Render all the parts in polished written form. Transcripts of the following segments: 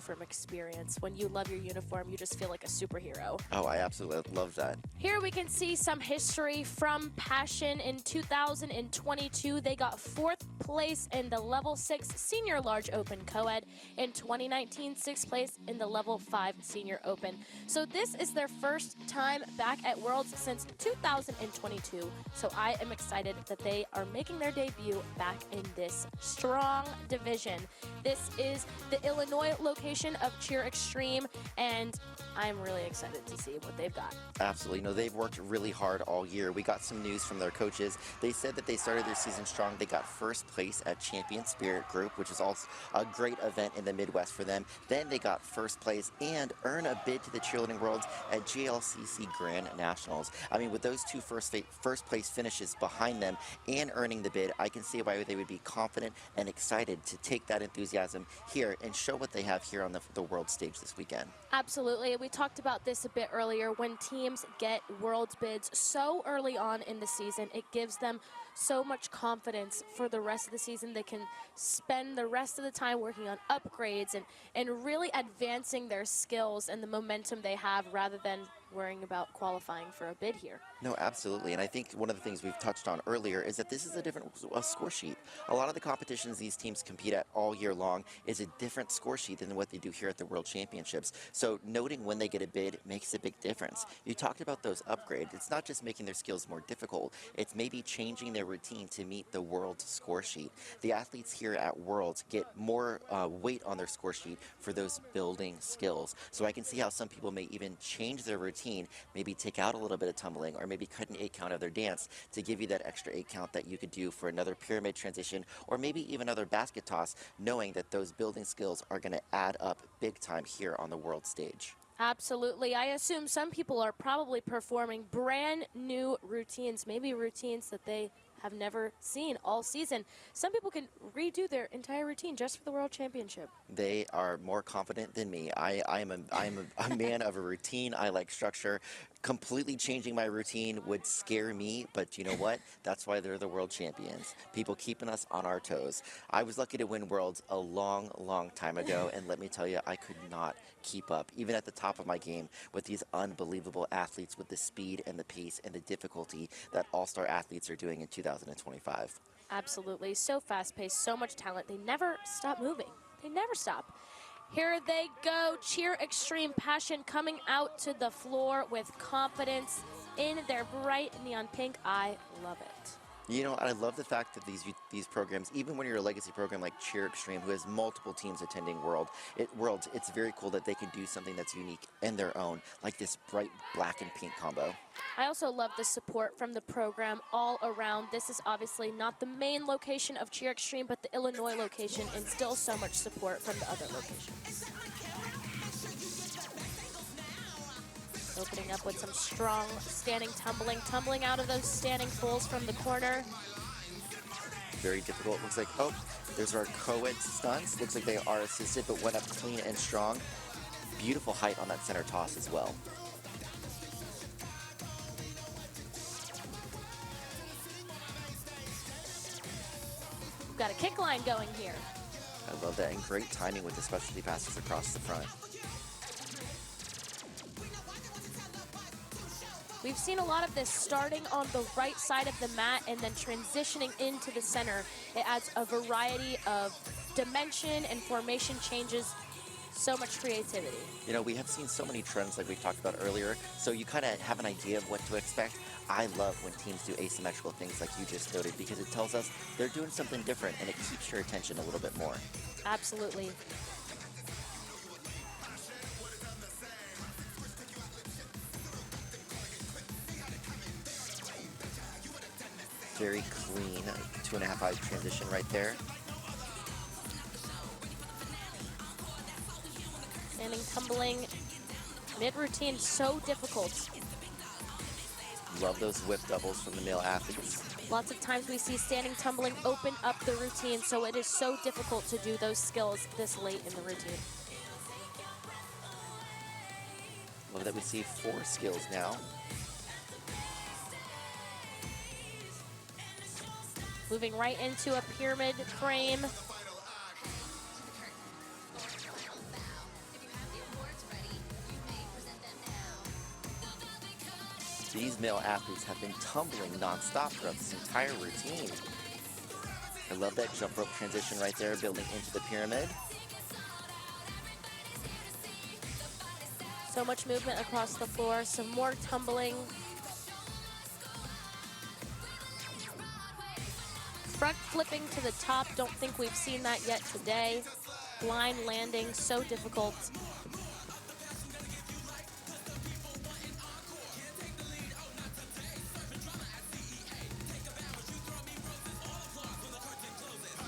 from experience. When you love your uniform, you just feel like a superhero. Oh, I absolutely love that. Here we can see some history from Passion. In 2022, they got 4th place in the Level 6 Senior Large Open Co-Ed. In 2019, 6th place in the Level 5 Senior Open. So this is their first time back at Worlds since 2022. So I am excited that they are making their debut back in this strong division. This is the Illinois location of Cheer Extreme, and I'm really excited to see what they've got. Absolutely. No, they've worked really hard all year. We got some news from their coaches. They said that they started their season strong. They got 1st place at Champion Spirit Group, which is also a great event in the Midwest for them. Then they got 1st place and earn a bid to the Cheerleading Worlds at GLCC Grand Nationals. I mean, with those two first place finishes behind them and earning the bid, I can see why they would be confident and excited to take that enthusiasm here and show what they have here on the world stage this weekend. Absolutely. We talked about this a bit earlier. When teams get Worlds bids so early on in the season, it gives them so much confidence for the rest of the season. They can spend the rest of the time working on upgrades and really advancing their skills and the momentum they have rather than worrying about qualifying for a bid here. No, absolutely. And I think one of the things we've touched on earlier is that this is a different score sheet. A lot of the competitions these teams compete at all year long is a different score sheet than what they do here at the World Championships. So noting when they get a bid makes a big difference. You talked about those upgrades. It's not just making their skills more difficult. It's maybe changing their routine to meet the world score sheet. The athletes here at Worlds get more weight on their score sheet for those building skills. So I can see how some people may even change their routine, maybe take out a little bit of tumbling, or maybe cut an 8 count of their dance to give you that extra 8 count that you could do for another pyramid transition, or maybe even another basket toss, knowing that those building skills are going to add up big time here on the world stage. Absolutely. I assume some people are probably performing brand new routines, maybe routines that they have never seen all season. Some people can redo their entire routine just for the World Championship. They are more confident than me. I am a man of a routine. I like structure. Completely changing my routine would scare me, but you know what? That's why they're the world champions. People keeping us on our toes. I was lucky to win Worlds a long, long time ago, and let me tell you, I could not keep up, even at the top of my game, with these unbelievable athletes with the speed and the pace and the difficulty that all-star athletes are doing in 2025. Absolutely. So fast-paced, so much talent. They never stop moving. They never stop. Here they go. Cheer Extreme Passion coming out to the floor with confidence in their bright neon pink. I love it. You know, I love the fact that these programs, even when you're a legacy program like Cheer Extreme, who has multiple teams attending Worlds, it's very cool that they can do something that's unique and their own, like this bright black and pink combo. I also love the support from the program all around. This is obviously not the main location of Cheer Extreme, but the Illinois location, and still so much support from the other locations. Opening up with some strong standing tumbling out of those standing pulls from the corner. Very difficult. Looks like, oh, there's our co-ed stunts. Looks like they are assisted, but went up clean and strong. Beautiful height on that center toss as well. We've got a kick line going here. I love that, and great timing with the specialty passes across the front. We've seen a lot of this starting on the right side of the mat and then transitioning into the center. It adds a variety of dimension and formation changes, so much creativity. You know, we have seen so many trends like we talked about earlier, so you kind of have an idea of what to expect. I love when teams do asymmetrical things like you just noted, because it tells us they're doing something different and it keeps your attention a little bit more. Absolutely. Very clean 2.5 eye transition right there. Standing, tumbling, mid-routine, so difficult. Love those whip doubles from the male athletes. Lots of times we see standing, tumbling open up the routine, so it is so difficult to do those skills this late in the routine. Love that we see 4 skills now. Moving right into a pyramid frame. These male athletes have been tumbling nonstop throughout this entire routine. I love that jump rope transition right there, building into the pyramid. So much movement across the floor, some more tumbling. Front flipping to the top, don't think we've seen that yet today. Blind landing, so difficult.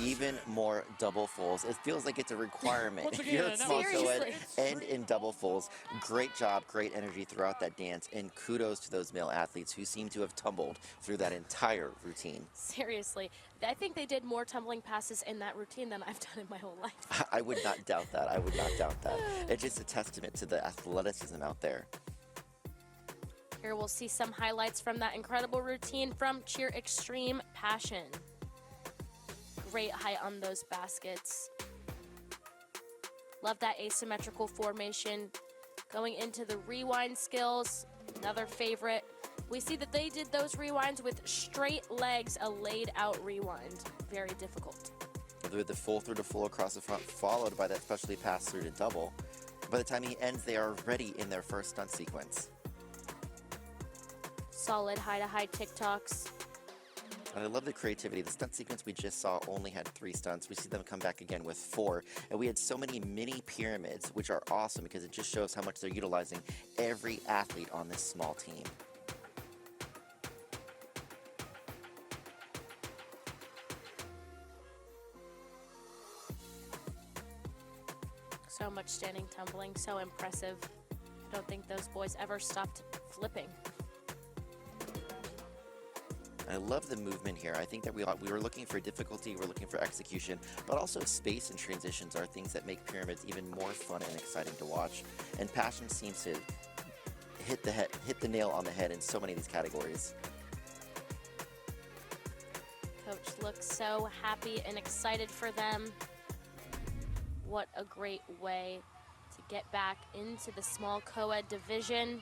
Even more double fulls. It feels like it's a requirement Once here again, at that Small was Coed Seriously. and in double fulls. Great job, great energy throughout that dance, and kudos to those male athletes who seem to have tumbled through that entire routine. Seriously, I think they did more tumbling passes in that routine than I've done in my whole life. I would not doubt that. I would not doubt that. It's just a testament to the athleticism out there. Here we'll see some highlights from that incredible routine from Cheer Extreme Passion. Great height on those baskets. Love that asymmetrical formation. Going into the rewind skills, another favorite. We see that they did those rewinds with straight legs, a laid out rewind. Very difficult. With the full through to full across the front, followed by that specialty pass through to double. By the time he ends, they are ready in their first stunt sequence. Solid high-to-high TikToks. And I love the creativity. The stunt sequence we just saw only had 3 stunts. We see them come back again with 4. And we had so many mini pyramids, which are awesome because it just shows how much they're utilizing every athlete on this small team. So much standing tumbling, so impressive. I don't think those boys ever stopped flipping. I love the movement here. I think that we were looking for difficulty, we're looking for execution, but also space and transitions are things that make pyramids even more fun and exciting to watch. And Passion seems to hit the nail on the head in so many of these categories. Coach looks so happy and excited for them. What a great way to get back into the small co-ed division.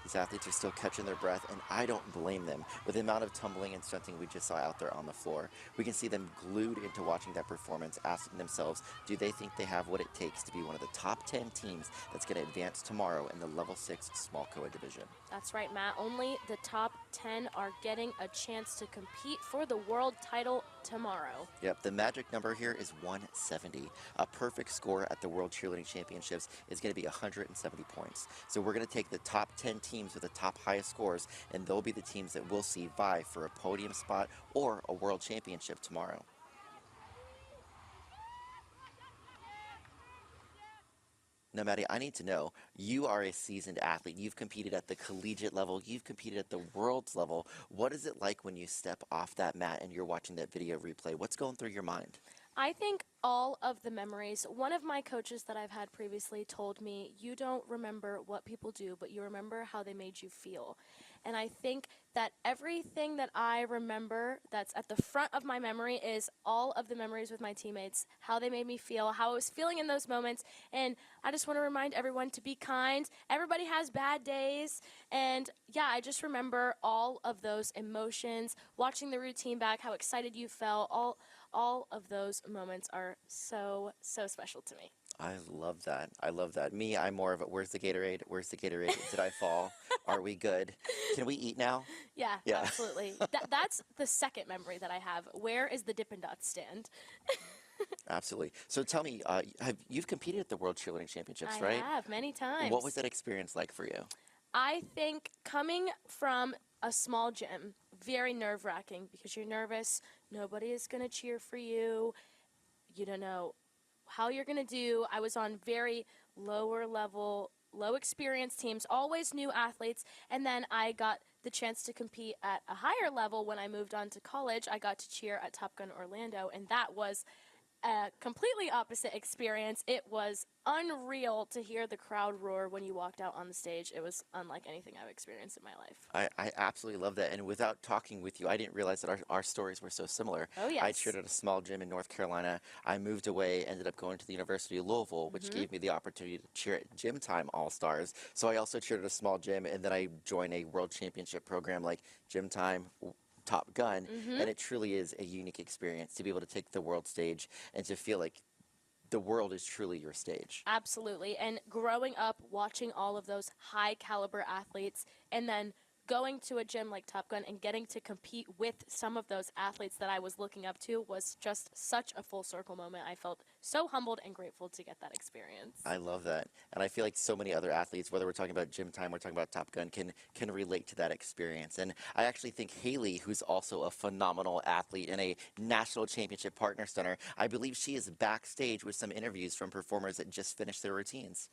These athletes are still catching their breath, and I don't blame them. With the amount of tumbling and stunting we just saw out there on the floor, we can see them glued into watching that performance, asking themselves, do they think they have what it takes to be one of the top 10 teams that's going to advance tomorrow in the level 6 small co-ed division? That's right, Matt. Only the top 10 are getting a chance to compete for the world title tomorrow. Yep, the magic number here is 170. A perfect score at the World Cheerleading Championships is going to be 170 points. So we're going to take the top 10 teams with the top highest scores, and they'll be the teams that we'll see vie for a podium spot or a world championship tomorrow. Now, Maddie, I need to know, you are a seasoned athlete. You've competed at the collegiate level. You've competed at the world's level. What is it like when you step off that mat and you're watching that video replay? What's going through your mind? I think all of the memories, one of my coaches that I've had previously told me, you don't remember what people do, but you remember how they made you feel. And I think that everything that I remember that's at the front of my memory is all of the memories with my teammates, how they made me feel, how I was feeling in those moments. And I just want to remind everyone to be kind. Everybody has bad days. And yeah, I just remember all of those emotions, watching the routine back, how excited you felt, all of those moments are so special to me. I love that. I love that. Me, I'm more of a, where's the Gatorade? Where's the Gatorade? Did I fall? Are we good? Can we eat now? Yeah. Yeah. Absolutely. That's the second memory that I have. Where is the Dippin' Dots stand? Absolutely. So tell me, you've competed at the World Cheerleading Championships, right? I have, many times. What was that experience like for you? I think coming from a small gym, very nerve-wracking because you're nervous. Nobody is going to cheer for you. You don't know how you're going to do. I was on very lower level, low experience teams, always new athletes. And then I got the chance to compete at a higher level when I moved on to college. I got to cheer at Top Gun Orlando, and that was a completely opposite experience. It was unreal to hear the crowd roar when you walked out on the stage. It was unlike anything I've experienced in my life. I absolutely love that. And without talking with you, I didn't realize that our stories were so similar. Oh, yes. I cheered at a small gym in North Carolina. I moved away, ended up going to the University of Louisville, which gave me the opportunity to cheer at Gym Time All-Stars. So I also cheered at a small gym, and then I joined a world championship program like Gym Time, Top Gun, and it truly is a unique experience to be able to take the world stage and to feel like the world is truly your stage. Absolutely. And growing up watching all of those high caliber athletes and then going to a gym like Top Gun and getting to compete with some of those athletes that I was looking up to was just such a full circle moment. I felt so humbled and grateful to get that experience. I love that. And I feel like so many other athletes, whether we're talking about Gym Time, we're talking about Top Gun, can relate to that experience. And I actually think Haley, who's also a phenomenal athlete and a national championship partner stunner, I believe she is backstage with some interviews from performers that just finished their routines.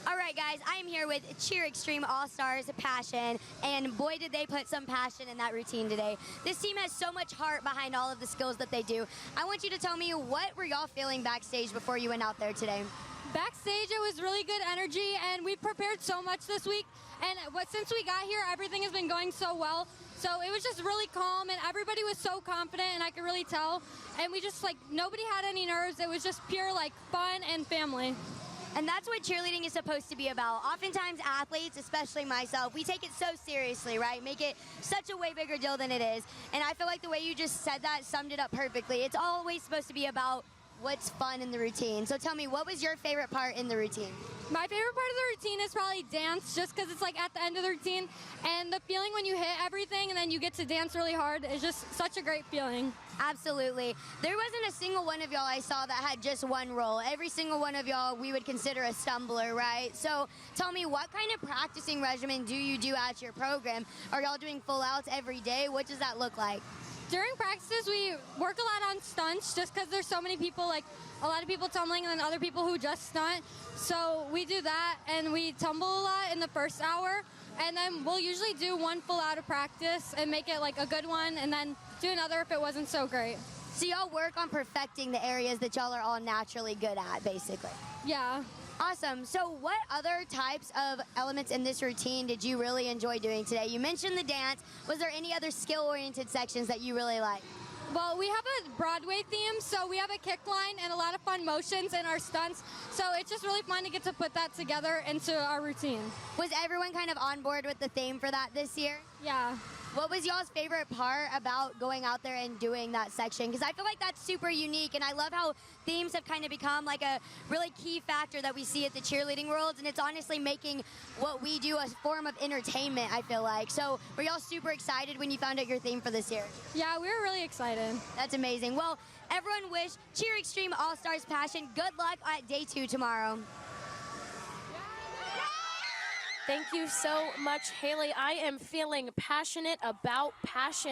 All right, guys, I am here with Cheer Extreme All-Stars Passion, and boy, did they put some passion in that routine today. This team has so much heart behind all of the skills that they do. I want you to tell me, what were y'all feeling backstage before you went out there today? Backstage, it was really good energy, and we prepared so much this week. And since we got here, everything has been going so well. So it was just really calm, and everybody was so confident, and I could really tell. And we just, nobody had any nerves. It was just pure, fun and family. And that's what cheerleading is supposed to be about. Oftentimes athletes, especially myself, we take it so seriously, right? Make it such a way bigger deal than it is. And I feel like the way you just said that summed it up perfectly. It's always supposed to be about what's fun in the routine. So tell me, what was your favorite part in the routine? My favorite part of the routine is probably dance, just because it's at the end of the routine. And the feeling when you hit everything and then you get to dance really hard is just such a great feeling. Absolutely. There wasn't a single one of y'all I saw that had just one roll. Every single one of y'all we would consider a stumbler, right? So tell me, what kind of practicing regimen do you do at your program? Are y'all doing full outs every day? What does that look like? During practices, we work a lot on stunts just because there's so many people, a lot of people tumbling and then other people who just stunt. So we do that, and we tumble a lot in the first hour, and then we'll usually do one full out of practice and make it a good one, and then do another if it wasn't so great. So y'all work on perfecting the areas that y'all are all naturally good at, basically. Yeah. Awesome. So what other types of elements in this routine did you really enjoy doing today? You mentioned the dance. Was there any other skill-oriented sections that you really liked? Well, we have a Broadway theme, so we have a kick line and a lot of fun motions in our stunts. So it's just really fun to get to put that together into our routine. Was everyone kind of on board with the theme for that this year? Yeah. What was y'all's favorite part about going out there and doing that section? Because I feel like that's super unique, and I love how themes have kind of become a really key factor that we see at the cheerleading worlds, and it's honestly making what we do a form of entertainment, I feel like. So were y'all super excited when you found out your theme for this year? Yeah, we were really excited. That's amazing. Well, everyone wish Cheer Extreme All-Stars Passion good luck at day 2 tomorrow. Thank you so much, Haley. I am feeling passionate about passion.